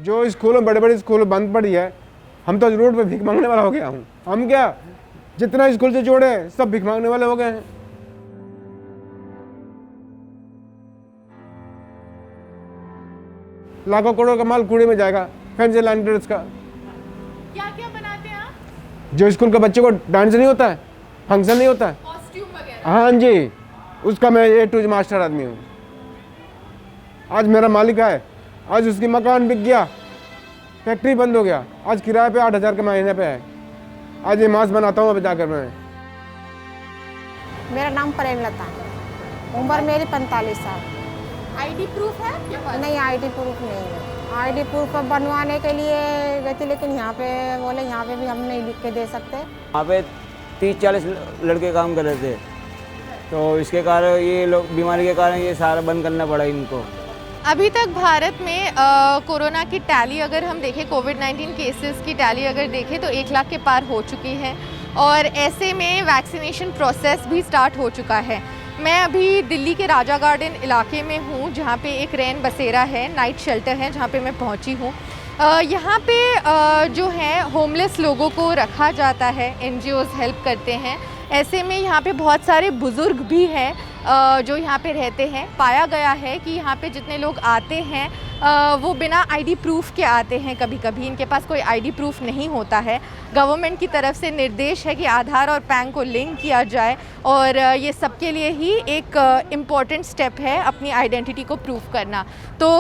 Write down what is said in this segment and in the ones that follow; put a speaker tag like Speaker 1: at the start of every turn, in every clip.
Speaker 1: जो स्कूल में बड़े बड़े स्कूल बंद पड़ी है, हम तो रोड पे भीख मांगने वाला हो गया हूँ। हम क्या, जितना स्कूल से जोड़े सब भीख मांगने वाले हो गए हैं। लाखों करोड़ का माल कूड़े में जाएगा, फैंसी लाइन ड्रेस का।
Speaker 2: क्या क्या बनाते हैं आप?
Speaker 1: जो स्कूल के बच्चे को डांस नहीं होता है, फंक्शन नहीं होता है,
Speaker 2: कॉस्ट्यूम वगैरह?
Speaker 1: हाँ जी, उसका मैं A to Z मास्टर आदमी हूँ। आज मेरा मालिक है, आज उसकी मकान बिक गया, फैक्ट्री बंद हो गया, आज किराए पे 8,000 के महीने पे है। आज ये मास्क बनाता हूँ अभी जाकर मैं।
Speaker 3: मेरा नाम प्रेमलता है, उम्र मेरी 45 साल।
Speaker 2: आईडी प्रूफ है आपके पास?
Speaker 3: नहीं, आईडी प्रूफ नहीं है। आईडी प्रूफ बनवाने के लिए गई थी, लेकिन यहाँ पे बोले यहाँ पे भी हम नहीं लिख के दे सकते।
Speaker 4: यहाँ पे 30-40 लड़के काम कर रहे थे, तो इसके कारण ये लोग बीमारी के कारण ये सारा बंद करना पड़ा इनको।
Speaker 2: अभी तक भारत में कोरोना की टैली अगर हम देखें, कोविड-19 केसेस की टैली अगर देखें तो 1 लाख के पार हो चुकी है और ऐसे में वैक्सीनेशन प्रोसेस भी स्टार्ट हो चुका है। मैं अभी दिल्ली के राजा गार्डन इलाके में हूँ, जहाँ पे एक रैन बसेरा है, नाइट शेल्टर है, जहाँ पे मैं पहुँची हूँ। यहाँ पे जो है होमलेस लोगों को रखा जाता है, NGOs हेल्प करते हैं। ऐसे में यहाँ पे बहुत सारे बुज़ुर्ग भी हैं जो यहाँ पे रहते हैं। पाया गया है कि यहाँ पे जितने लोग आते हैं वो बिना आईडी प्रूफ के आते हैं। कभी कभी इनके पास कोई आईडी प्रूफ नहीं होता है। गवर्नमेंट की तरफ से निर्देश है कि आधार और पैन को लिंक किया जाए और ये सबके लिए ही एक इम्पॉर्टेंट स्टेप है अपनी आइडेंटिटी को प्रूफ करना। तो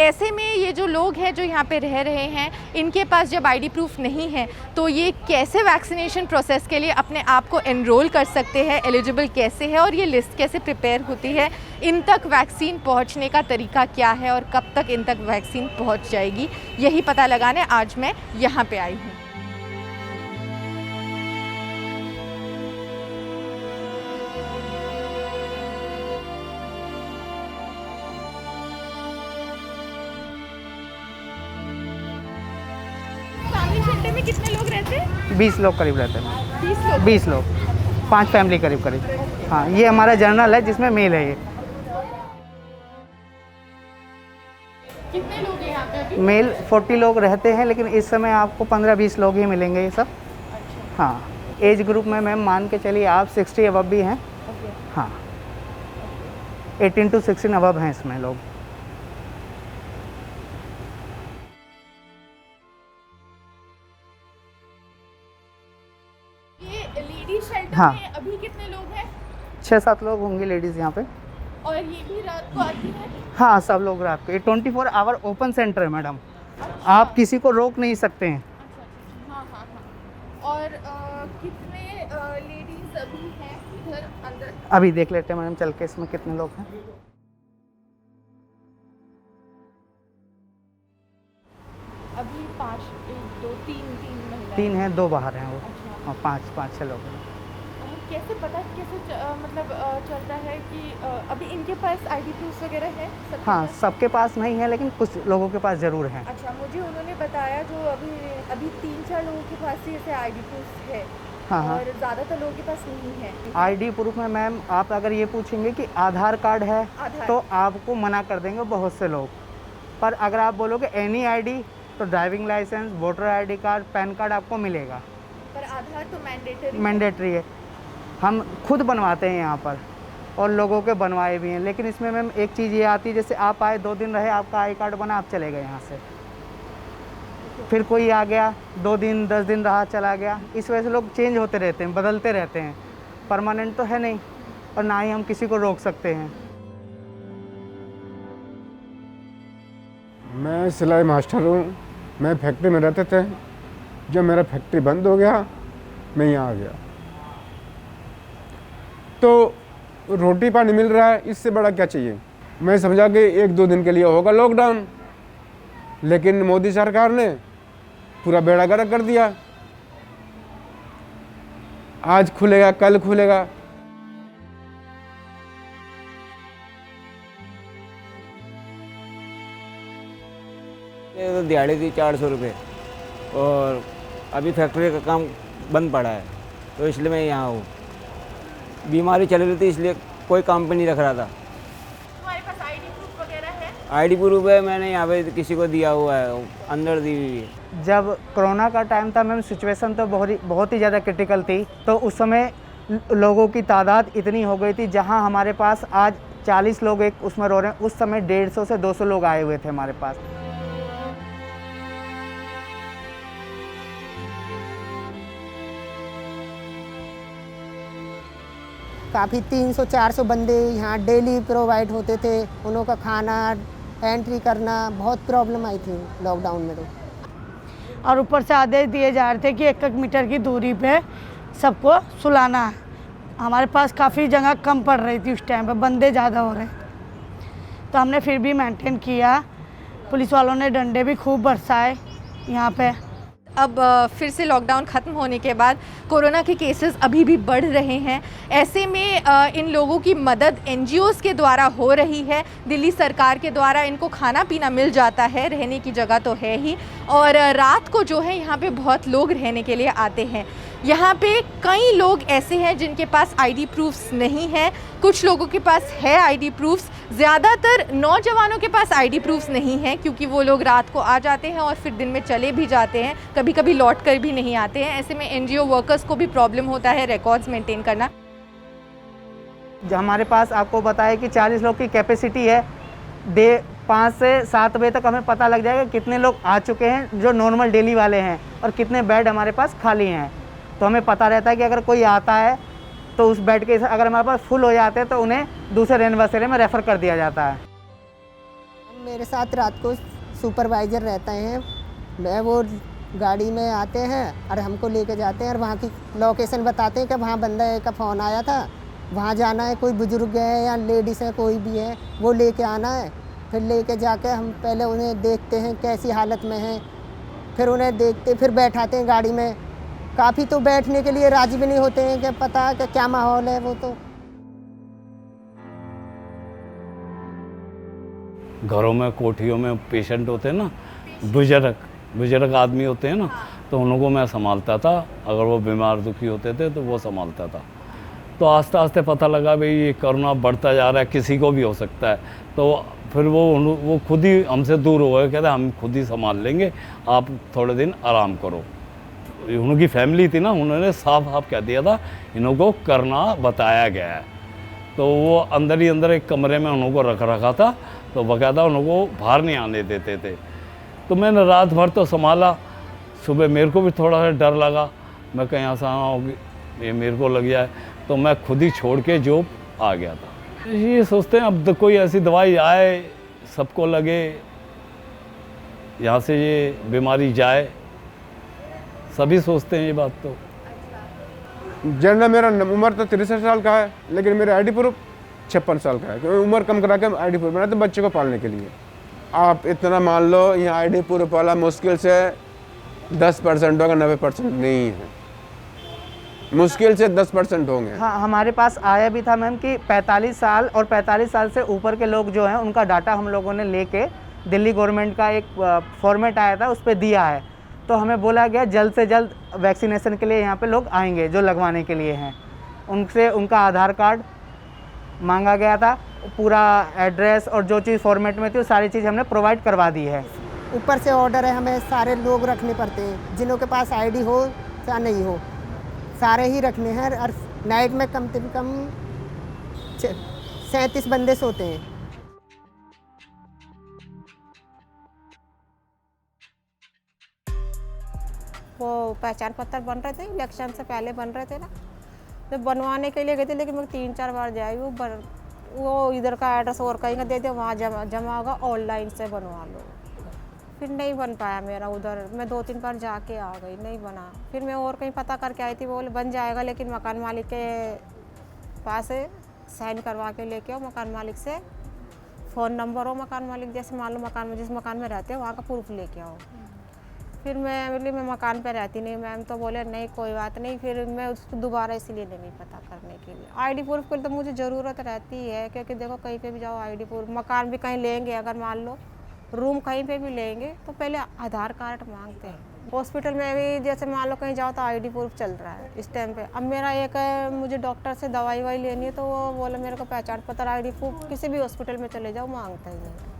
Speaker 2: ऐसे में ये जो लोग हैं जो यहाँ पे रह रहे हैं, इनके पास जब आईडी प्रूफ नहीं है तो ये कैसे वैक्सीनेशन प्रोसेस के लिए अपने आप को एनरोल कर सकते हैं, एलिजिबल कैसे है और ये लिस्ट कैसे प्रिपेयर होती है, इन तक वैक्सीन पहुँचने का तरीका क्या है और कब तक इन तक वैक्सीन पहुँच जाएगी, यही पता लगाने आज मैं यहाँ पे आई हूँ। में कितने लोग रहते हैं?
Speaker 5: 20 लोग करीब रहते हैं।
Speaker 2: 20 लोग?
Speaker 5: 20 लोग, 5 फैमिली करीब। हाँ, ये हमारा जर्नल है जिसमें मेल है। ये
Speaker 2: कितने लोग हैं यहाँ पे अभी?
Speaker 5: मेल 40 लोग रहते हैं, लेकिन इस समय आपको 15-20 लोग ही मिलेंगे ये सब। हाँ, एज ग्रुप में मैम मान के चलिए आप 60 अबव भी हैं। हाँ, 18 to 16 अबव हैं इसमें लोग।
Speaker 2: लेडीज शेल्टर
Speaker 5: हाँ।
Speaker 2: में अभी कितने लोग हैं?
Speaker 5: 6-7 लोग होंगे लेडीज़ यहाँ पे।
Speaker 2: और ये भी रात को आती है?
Speaker 5: हाँ, सब लोग रात को। ये 24 आवर ओपन सेंटर है मैडम। आप किसी को रोक नहीं सकते हैं।
Speaker 2: हाँ हाँ हाँ। और कितने लेडीज अभी हैं इधर अंदर?
Speaker 5: अभी देख लेते हैं मैडम चल के इसमें कितने लोग हैं।
Speaker 2: अभी 5, 1, 2, 3 महिलाएं।
Speaker 5: 3 हैं, 2 बाहर हैं वो।
Speaker 2: अच्छा।
Speaker 5: और 5-6 लोग हैं।
Speaker 2: कैसे पता कैसे मतलब चलता है कि अभी इनके पास आईडी प्रूफ वगैरह है? सबके
Speaker 5: हाँ,
Speaker 2: पास?
Speaker 5: सबके पास नहीं है, लेकिन कुछ लोगों के पास ज़रूर है।
Speaker 2: अच्छा, मुझे उन्होंने बताया जो अभी 3-4 लोगों के पास ही ऐसे आईडी प्रूफ है।
Speaker 5: हाँ हाँ।
Speaker 2: और ज़्यादातर लोगों के पास नहीं है।
Speaker 5: आईडी प्रूफ में मैम आप अगर ये पूछेंगे कि आधार कार्ड है,
Speaker 2: आधार।
Speaker 5: तो आपको मना कर देंगे बहुत से लोग। पर अगर आप बोलोगे एनी आईडी, तो driving licence, voter ID card, PAN card आपको मिलेगा।
Speaker 2: पर आधार तो
Speaker 5: मैंडेटरी है। हम खुद बनवाते हैं यहाँ पर और लोगों के बनवाए भी हैं। लेकिन इसमें मैम एक चीज़ ये आती है, जैसे आप आए 2 दिन रहे, आपका आई कार्ड बना, आप चले गए यहाँ से। फिर कोई आ गया 2 दिन 10 दिन रहा चला गया। इस वजह से लोग चेंज होते रहते हैं, बदलते रहते हैं। परमानेंट तो है नहीं और ना ही हम किसी को रोक सकते हैं।
Speaker 1: मैं सिलाई मास्टर हूँ। मैं फैक्ट्री में रहते थे, जब मेरा फैक्ट्री बंद हो गया मैं यहाँ आ गया। तो रोटी पानी मिल रहा है, इससे बड़ा क्या चाहिए। मैं समझा कि 1-2 दिन के लिए होगा लॉकडाउन, लेकिन मोदी सरकार ने पूरा बेड़ा गर्क कर दिया। आज खुलेगा, कल खुलेगा।
Speaker 4: ये तो दिहाड़ी थी 400 रुपये और अभी फैक्ट्री का काम बंद पड़ा है, तो इसलिए मैं यहाँ हूँ। बीमारी चल रही थी इसलिए कोई काम पे नहीं रख रहा था।
Speaker 2: तुम्हारे पास आईडी प्रूफ वगैरह है?
Speaker 4: आईडी प्रूफ है, मैंने यहाँ पे किसी को दिया हुआ है, अंदर दी हुई है।
Speaker 5: जब कोरोना का टाइम था मैम, सिचुएशन तो बहुत ही ज़्यादा क्रिटिकल थी। तो उस समय लोगों की तादाद इतनी हो गई थी, जहां हमारे पास आज 40 लोग एक उसमें रो रहे हैं, उस समय 150 से 200 लोग आए हुए थे हमारे पास।
Speaker 3: काफ़ी 300-400 बंदे यहाँ डेली प्रोवाइड होते थे, उन्हों का खाना एंट्री करना बहुत प्रॉब्लम आई थी लॉकडाउन में। तो
Speaker 6: और ऊपर से आदेश दिए जा रहे थे कि 1-1 मीटर की दूरी पे सबको सुलाना है। हमारे पास काफ़ी जगह कम पड़ रही थी उस टाइम पे, बंदे ज़्यादा हो रहे, तो हमने फिर भी मेंटेन किया। पुलिस वालों ने डंडे भी खूब बरसाए यहाँ पे।
Speaker 2: अब फिर से लॉकडाउन ख़त्म होने के बाद कोरोना के केसेस अभी भी बढ़ रहे हैं। ऐसे में इन लोगों की मदद एनजीओज़ के द्वारा हो रही है। दिल्ली सरकार के द्वारा इनको खाना पीना मिल जाता है, रहने की जगह तो है ही, और रात को जो है यहाँ पे बहुत लोग रहने के लिए आते हैं। यहाँ पे कई लोग ऐसे हैं जिनके पास आईडी प्रूफ्स नहीं है, कुछ लोगों के पास है आईडी प्रूफ्स। ज़्यादातर नौजवानों के पास आईडी प्रूफ्स नहीं है, क्योंकि वो लोग रात को आ जाते हैं और फिर दिन में चले भी जाते हैं, कभी कभी लौट कर भी नहीं आते हैं। ऐसे में एनजीओ वर्कर्स को भी प्रॉब्लम होता है रिकॉर्ड्स मेंटेन करना।
Speaker 5: जो हमारे पास आपको बताया कि 40 लोग की कैपेसिटी है, 5 से 7 बजे तक हमें पता लग जाएगा कितने लोग आ चुके हैं जो नॉर्मल डेली वाले हैं और कितने बेड हमारे पास खाली हैं। तो हमें पता रहता है कि अगर कोई आता है तो उस बेड के अगर हमारे पास फुल हो जाते हैं तो उन्हें दूसरे रैन बसेरे में रेफ़र कर दिया जाता है।
Speaker 3: मेरे साथ रात को सुपरवाइज़र रहते हैं, मैं वो गाड़ी में आते हैं और हमको लेके जाते हैं और वहाँ की लोकेशन बताते हैं कि वहाँ बंदा का फ़ोन आया था, वहाँ जाना है, कोई बुज़ुर्ग है या लेडीज़ है कोई भी है वो लेके आना है। फिर लेके जाके हम पहले उन्हें देखते हैं कैसी हालत में है, फिर उन्हें देखते फिर बैठाते हैं गाड़ी में। काफ़ी तो बैठने के लिए राज़ी भी नहीं होते हैं कि पता कि क्या माहौल है। वो तो
Speaker 7: घरों में कोठियों में पेशेंट होते हैं ना, बुजुर्ग आदमी होते हैं ना, तो उन लोगों को मैं संभालता था। अगर वो बीमार दुखी होते थे तो वो संभालता था। तो आस्ते आस्ते पता लगा भाई ये कोरोना बढ़ता जा रहा है, किसी को भी हो सकता है। तो फिर वो खुद ही हमसे दूर हो गए, कहते हम खुद ही संभाल लेंगे, आप थोड़े दिन आराम करो। उनकी फैमिली थी ना, उन्होंने साफ साफ कह दिया था इन्हों को करना बताया गया है। तो वो अंदर ही अंदर एक कमरे में उन्हों को रखा था, तो बाकायदा उन्हों को बाहर नहीं आने देते थे। तो मैंने रात भर तो संभाला। सुबह मेरे को भी थोड़ा सा डर लगा, मैं कहीं ऐसा ना होगी ये मेरे को लग जाए, तो मैं खुद ही छोड़ के जॉब आ गया था। ये सोचते हैं अब तो कोई ऐसी दवाई आए, सबको लगे, यहाँ से ये बीमारी जाए, सभी सोचते हैं ये बात। तो
Speaker 1: जनरल मेरा उम्र तो 63 साल का है, लेकिन मेरा आईडी प्रूफ 56 साल का है, क्योंकि उम्र कम करा के आईडी प्रूफ बनाते तो बच्चे को पालने के लिए। आप इतना मान लो यहाँ आईडी प्रूफ वाला मुश्किल से 10% होगा, 90% नहीं है, मुश्किल से 10% होंगे।
Speaker 5: हाँ, हमारे पास आया भी था मैम कि 45 साल और 45 साल से ऊपर के लोग जो हैं उनका डाटा हम लोगों ने लेके दिल्ली गवर्नमेंट का एक फॉर्मेट आया था उस पर दिया है। तो हमें बोला गया जल्द से जल्द वैक्सीनेशन के लिए यहाँ पे लोग आएंगे जो लगवाने के लिए हैं। उनसे उनका आधार कार्ड मांगा गया था, पूरा एड्रेस और जो चीज़ फॉर्मेट में थी वो सारी चीज़ हमने प्रोवाइड करवा दी है।
Speaker 3: ऊपर से ऑर्डर है, हमें सारे लोग रखने पड़ते हैं, जिनों के पास आईडी हो या नहीं हो सारे ही रखने हैं। और नाइट में कम से कम 37 बंदे सोते हैं। वो पहचान पत्र बन रहे थे, इलेक्शन से पहले बन रहे थे ना, तो बनवाने के लिए गए थे, लेकिन मैं 3-4 बार जाई। वो इधर का एड्रेस और कहीं का दे दे, वहाँ जमा होगा, ऑनलाइन से बनवा लो। फिर नहीं बन पाया मेरा उधर, मैं 2-3 बार जाके आ गई, नहीं बना। फिर मैं और कहीं पता करके आई थी, बोले बन जाएगा, लेकिन मकान मालिक के पास साइन करवा के लेके आओ, मकान मालिक से फ़ोन नंबर हो मकान मालिक, जैसे मान लो मकान में जिस मकान में रहते हो वहाँ का प्रूफ लेके आओ। फिर मैं मकान पे रहती नहीं, मैम तो बोले नहीं कोई बात नहीं। फिर मैं उसको दोबारा इसलिए नहीं पता करने के लिए आईडी प्रूफ के लिए तो मुझे ज़रूरत रहती है, क्योंकि देखो कहीं पे भी जाओ आईडी प्रूफ, मकान भी कहीं लेंगे, अगर मान लो रूम कहीं पे भी लेंगे तो पहले आधार कार्ड मांगते हैं। हॉस्पिटल में भी जैसे मान लो कहीं जाओ तो आईडी प्रूफ चल रहा है इस टाइम पे। अब मेरा एक मुझे डॉक्टर से दवाई लेनी है, तो वो बोला मेरे को पहचान पत्र आईडी प्रूफ किसी भी हॉस्पिटल में चले जाओ मांगता ही है।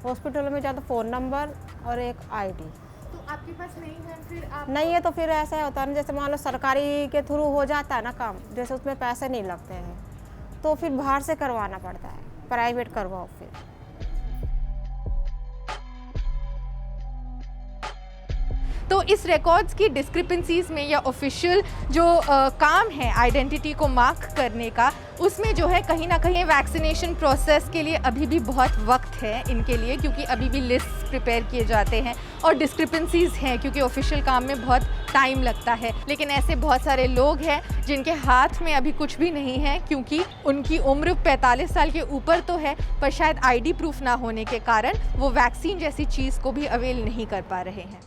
Speaker 3: हॉस्पिटल में ज़्यादा फ़ोन नंबर और एक आईडी।
Speaker 2: तो आपके पास नहीं है, फिर आप
Speaker 3: नहीं है तो फिर ऐसा होता है ना, जैसे मान लो सरकारी के थ्रू हो जाता है ना काम, जैसे उसमें पैसे नहीं लगते हैं, तो फिर बाहर से करवाना पड़ता है, प्राइवेट करवाओ फिर।
Speaker 2: तो इस रिकॉर्ड्स की डिस्क्रिपेंसीज में या ऑफिशियल जो काम है आइडेंटिटी को मार्क करने का, उसमें जो है कहीं ना कहीं वैक्सीनेशन प्रोसेस के लिए अभी भी बहुत वक्त है इनके लिए, क्योंकि अभी भी लिस्ट प्रिपेयर किए जाते हैं और डिस्क्रिपेंसीज हैं क्योंकि ऑफिशियल काम में बहुत टाइम लगता है। लेकिन ऐसे बहुत सारे लोग हैं जिनके हाथ में अभी कुछ भी नहीं है, क्योंकि उनकी उम्र 45 साल के ऊपर तो है, पर शायद आईडी प्रूफ ना होने के कारण वो वैक्सीन जैसी चीज़ को भी अवेल नहीं कर पा रहे हैं।